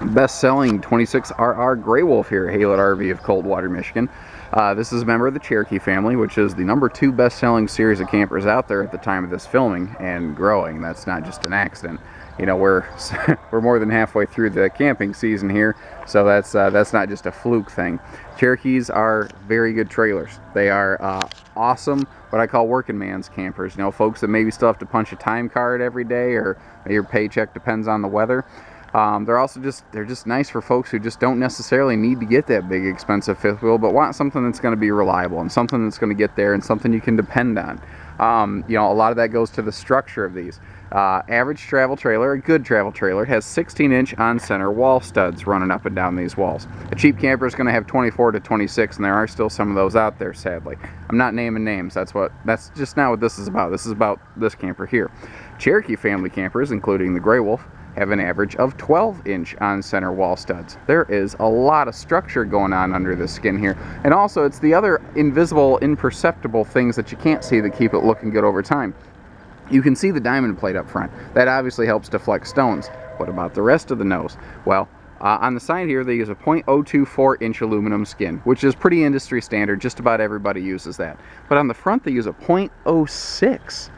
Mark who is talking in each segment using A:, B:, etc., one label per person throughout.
A: best-selling 26RR Gray Wolf here at Haylett RV of Coldwater, Michigan. This is a member of the Cherokee family, which is the #2 best-selling series of campers out there at the time of this filming, and growing. That's not just an accident. You know, we're more than halfway through the camping season here, so that's not just a fluke thing. Cherokees are very good trailers. They are awesome, what I call working man's campers. You know, folks that maybe still have to punch a time card every day, or your paycheck depends on the weather. They're just nice for folks who just don't necessarily need to get that big expensive fifth wheel, but want something that's going to be reliable and something that's going to get there and something you can depend on. You know, a lot of that goes to the structure of these. Average travel trailer, a good travel trailer, has 16-inch on-center wall studs running up and down these walls. A cheap camper is going to have 24 to 26, and there are still some of those out there, sadly. I'm not naming names. That's just not what this is about. This is about this camper here. Cherokee family campers, including the Gray Wolf, have an average of 12-inch on-center wall studs. There is a lot of structure going on under the skin here, and also it's the other invisible, imperceptible things that you can't see that keep it looking good over time. You can see the diamond plate up front. That obviously helps deflect stones. What about the rest of the nose? Well, on the side here, they use a 0.024-inch aluminum skin, which is pretty industry standard. Just about everybody uses that. But on the front, they use a 0.06.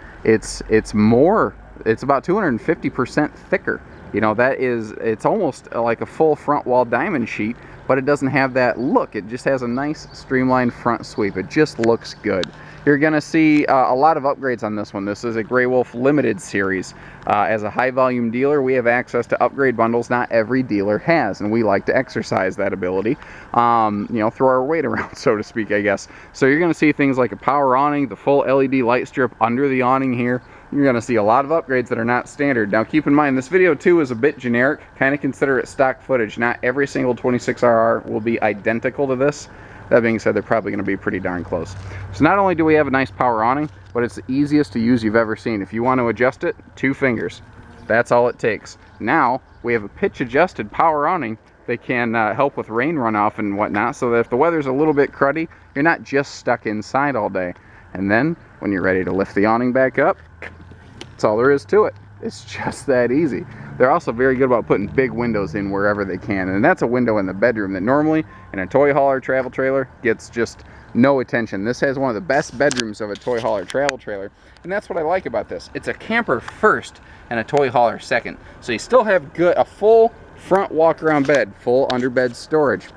A: It's about 250% thicker. You know, it's almost like a full front wall diamond sheet, but it doesn't have that look. It just has a nice streamlined front sweep. It just looks good. You're going to see a lot of upgrades on this one. This is a Gray Wolf Limited Series. As a high volume dealer, we have access to upgrade bundles not every dealer has, and we like to exercise that ability, you know, throw our weight around, so to speak, I guess. So you're going to see things like a power awning, the full LED light strip under the awning here. You're going to see a lot of upgrades that are not standard. Now keep in mind, this video too is a bit generic. Kind of consider it stock footage. Not every single 26RR will be identical to this. That being said, they're probably going to be pretty darn close. So not only do we have a nice power awning, but it's the easiest to use you've ever seen. If you want to adjust it, 2 fingers. That's all it takes. Now we have a pitch adjusted power awning that can help with rain runoff and whatnot, so that if the weather's a little bit cruddy, you're not just stuck inside all day. And then when you're ready to lift the awning back up, that's all there is to it. It's just that easy. They're also very good about putting big windows in wherever they can, and that's a window in the bedroom that normally in a toy hauler travel trailer gets just no attention. This has one of the best bedrooms of a toy hauler travel trailer, and that's what I like about this. It's a camper first and a toy hauler second. So you still have a full front walk-around bed, full underbed storage.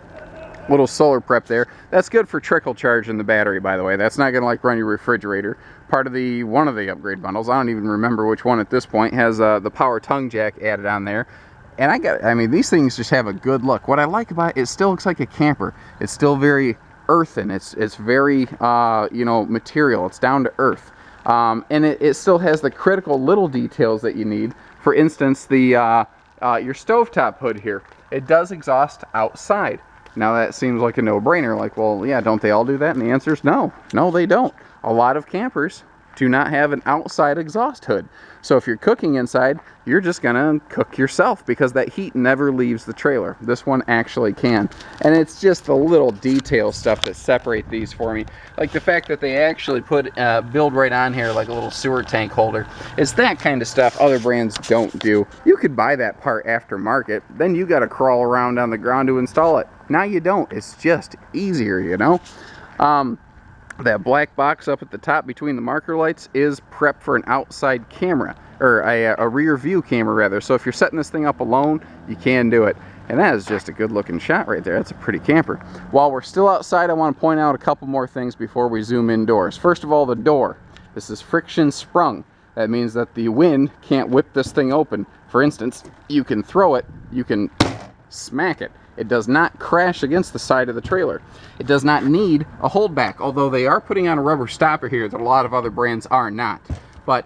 A: Little solar prep there. That's good for trickle charging the battery, by the way. That's not going to like run your refrigerator. Part of one of the upgrade bundles, I don't even remember which one at this point, has the power tongue jack added on there. And I mean, these things just have a good look. What I like about it still looks like a camper. It's still very earthen. It's very, you know, material. It's down to earth. And it still has the critical little details that you need. For instance, your stovetop hood here. It does exhaust outside. Now that seems like a no-brainer, like, well, yeah, don't they all do that? And the answer is no. No, they don't. A lot of campers do not have an outside exhaust hood. So if you're cooking inside, you're just gonna cook yourself because that heat never leaves the trailer. This one actually can. And it's just the little detail stuff that separate these for me. Like the fact that they actually put build right on here like a little sewer tank holder. It's that kind of stuff other brands don't do. You could buy that part aftermarket, then you gotta crawl around on the ground to install it. Now you don't. It's just easier, you know? That black box up at the top between the marker lights is prepped for an outside camera, or a rear view camera rather. So if you're setting this thing up alone, you can do it. And that is just a good looking shot right there. That's a pretty camper. While we're still outside, I want to point out a couple more things before we zoom indoors. First of all, the door. This is friction sprung. That means that the wind can't whip this thing open. For instance, you can throw it, you can smack it. It does not crash against the side of the trailer. It does not need a holdback, although they are putting on a rubber stopper here that a lot of other brands are not. But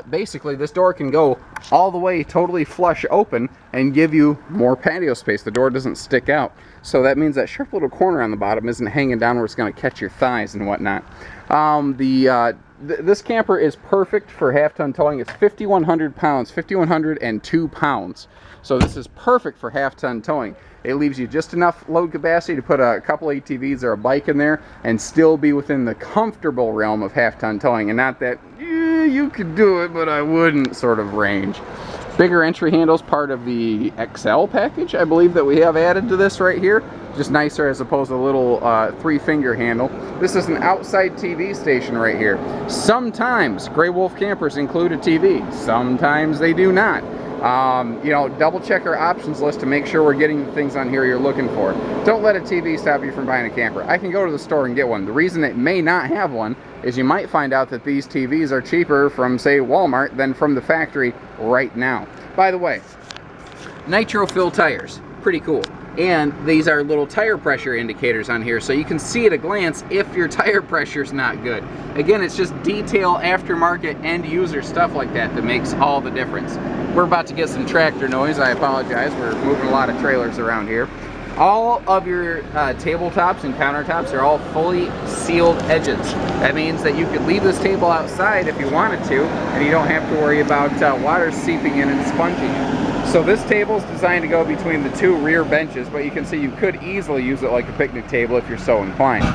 A: basically, this door can go all the way totally flush open and give you more patio space. The door doesn't stick out. So that means that sharp little corner on the bottom isn't hanging down where it's going to catch your thighs and whatnot. This camper is perfect for half-ton towing. It's 5,100 pounds, 5,102 pounds. So this is perfect for half-ton towing. It leaves you just enough load capacity to put a couple ATVs or a bike in there and still be within the comfortable realm of half-ton towing, and not that, you could do it, but I wouldn't sort of range. Bigger entry handles, part of the XL package, I believe, that we have added to this right here. Just nicer as opposed to a little 3-finger handle. This is an outside TV station right here. Sometimes Grey Wolf campers include a TV. Sometimes they do not. You know, double check our options list to make sure we're getting the things on here you're looking for. Don't let a TV stop you from buying a camper. I can go to the store and get one. The reason it may not have one is you might find out that these TVs are cheaper from, say, Walmart than from the factory right now. By the way, nitro fill tires, pretty cool. And these are little tire pressure indicators on here, so you can see at a glance if your tire pressure is not good. Again, it's just detail, aftermarket, end user stuff like that that makes all the difference. We're about to get some tractor noise. I apologize. We're moving a lot of trailers around here. All of your tabletops and countertops are all fully sealed edges. That means that you could leave this table outside if you wanted to, and you don't have to worry about water seeping in and sponging it. So this table is designed to go between the 2 rear benches, but you can see you could easily use it like a picnic table if you're so inclined.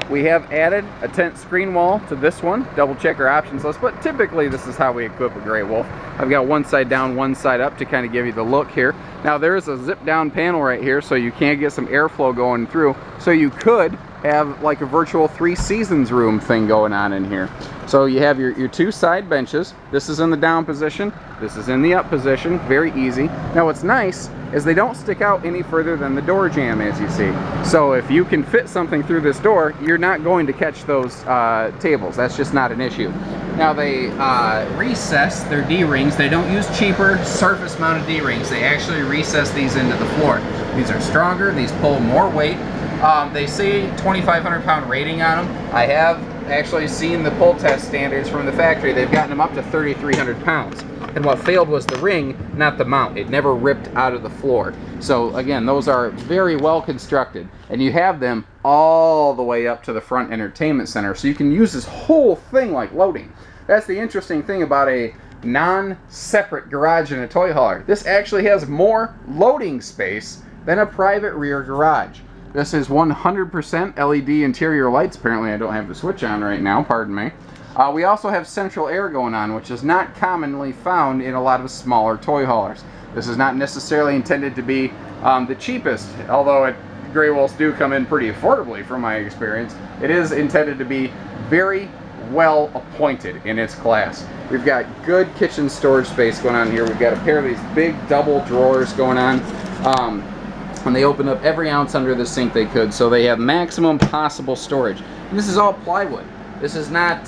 A: We have added a tent screen wall to this one. Double check our options list, but typically this is how we equip a Grey Wolf. I've got one side down, one side up to kind of give you the look here. Now there is a zip down panel right here, so you can get some airflow going through. So you could have like a virtual 3 seasons room thing going on in here. So you have your 2 side benches. This is in the down position. This is in the up position. Very easy. Now what's nice is they don't stick out any further than the door jamb, as you see. So if you can fit something through this door, you're not going to catch those tables. That's just not an issue. Now they recess their D-rings. They don't use cheaper surface mounted D-rings. They actually recess these into the floor. These are stronger. These pull more weight. They say 2,500 pound rating on them. I have actually seen the pull test standards from the factory. They've gotten them up to 3,300 pounds. And what failed was the ring, not the mount. It never ripped out of the floor. So again, those are very well constructed. And you have them all the way up to the front entertainment center. So you can use this whole thing like loading. That's the interesting thing about a non-separate garage and a toy hauler. This actually has more loading space than a private rear garage. This is 100% LED interior lights. Apparently I don't have the switch on right now, pardon me. We also have central air going on, which is not commonly found in a lot of smaller toy haulers. This is not necessarily intended to be the cheapest, although Grey Wolves do come in pretty affordably from my experience. It is intended to be very well appointed in its class. We've got good kitchen storage space going on here. We've got a pair of these big double drawers going on. And they open up every ounce under the sink they could, so they have maximum possible storage. And this is all plywood. This is not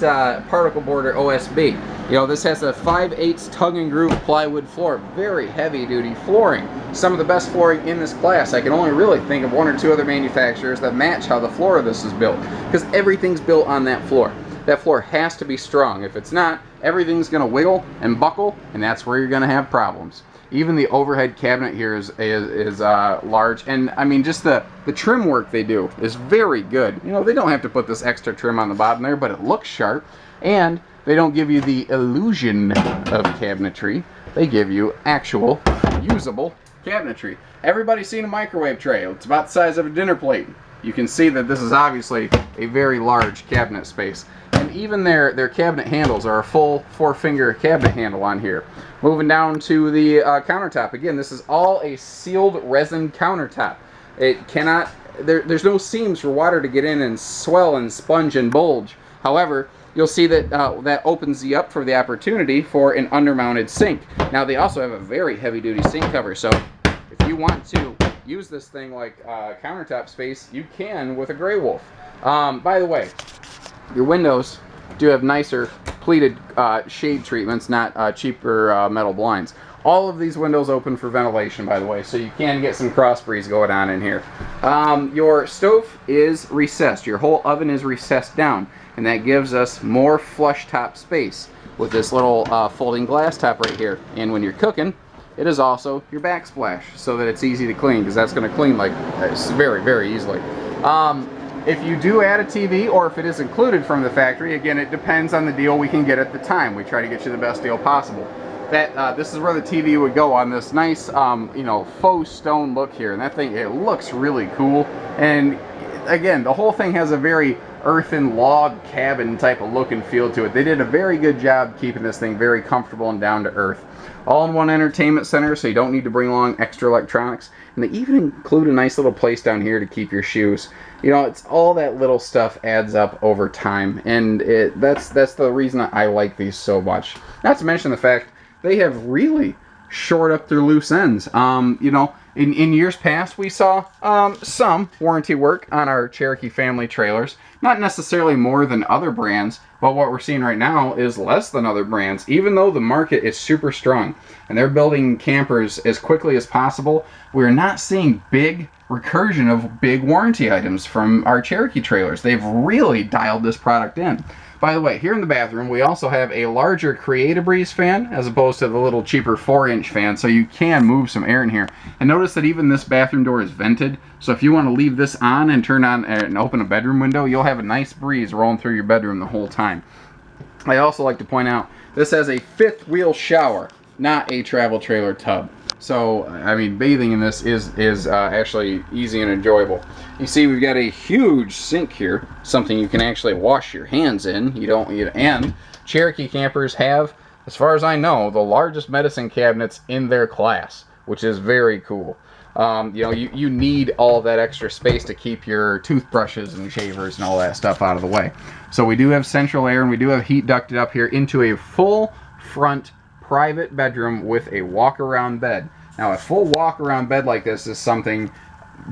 A: particle board or OSB. You know, this has a 5/8 tongue and groove plywood floor. Very heavy duty flooring. Some of the best flooring in this class. I can only really think of 1 or 2 other manufacturers that match how the floor of this is built, because everything's built on that floor. That floor has to be strong. If it's not, everything's going to wiggle and buckle, and that's where you're going to have problems. Even the overhead cabinet here is large, and I mean, just the trim work they do is very good. You know, they don't have to put this extra trim on the bottom there, but it looks sharp, and they don't give you the illusion of cabinetry. They give you actual usable cabinetry. Everybody's seen a microwave tray. It's about the size of a dinner plate. You can see that this is obviously a very large cabinet space. And even their cabinet handles are a full 4-finger cabinet handle on here. Moving down to the countertop. Again, this is all a sealed resin countertop. It cannot, there's no seams for water to get in and swell and sponge and bulge. However, you'll see that that opens you up for the opportunity for an undermounted sink. Now they also have a very heavy duty sink cover, so if you want to use this thing like countertop space, you can with a Grey Wolf. By the way, your windows do have nicer pleated shade treatments, not cheaper metal blinds. All of these windows open for ventilation, by the way, so you can get some cross breeze going on in here. Your stove is recessed. Your whole oven is recessed down, and that gives us more flush top space with this little folding glass top right here. And when you're cooking, it is also your backsplash, so that it's easy to clean, because that's going to clean like very, very easily. If you do add a TV, or if it is included from the factory, again, it depends on the deal we can get at the time. We try to get you the best deal possible. This is where the TV would go, on this nice, you know, faux stone look here. And that thing, it looks really cool. And again, the whole thing has a very earthen log cabin type of look and feel to it. They did a very good job keeping this thing very comfortable and down to earth. All-in-one entertainment center, so you don't need to bring along extra electronics. And they even include a nice little place down here to keep your shoes. You know, it's all that little stuff adds up over time, and that's the reason I like these so much. Not to mention the fact they have really shored up their loose ends. You know, in years past, we saw some warranty work on our Cherokee family trailers. Not necessarily more than other brands, but what we're seeing right now is less than other brands, even though the market is super strong and they're building campers as quickly as possible. We're not seeing big recursion of big warranty items from our Cherokee trailers. They've really dialed this product in. By the way, here in the bathroom, we also have a larger Create-A-Breeze fan as opposed to the little cheaper 4-inch fan, so you can move some air in here. And notice that even this bathroom door is vented, so if you want to leave this on and turn on and open a bedroom window, you'll have a nice breeze rolling through your bedroom the whole time. I also like to point out, this has a 5th wheel shower, not a travel trailer tub. So, I mean, bathing in this is actually easy and enjoyable. You see, we've got a huge sink here, something you can actually wash your hands in. And Cherokee campers have, as far as I know, the largest medicine cabinets in their class, which is very cool. You know, you need all that extra space to keep your toothbrushes and shavers and all that stuff out of the way. So we do have central air, and we do have heat ducted up here into a full front private bedroom with a walk-around bed. Now, a full walk-around bed like this is something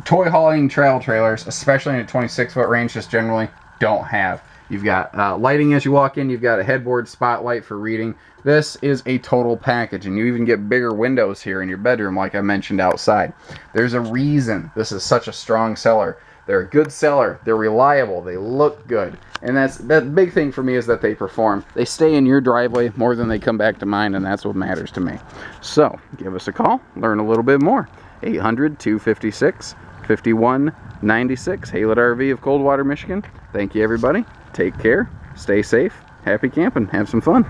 A: toy hauling travel trailers, especially in a 26-foot range, just generally don't have. You've got lighting as you walk in. You've got a headboard spotlight for reading. This is a total package, and you even get bigger windows here in your bedroom, like I mentioned outside. There's a reason this is such a strong seller. They're a good seller. They're reliable. They look good. And that big thing for me is that they perform. They stay in your driveway more than they come back to mine, and that's what matters to me. So, give us a call. Learn a little bit more. 800-256-5196. Haylett RV of Coldwater, Michigan. Thank you, everybody. Take care. Stay safe. Happy camping. Have some fun.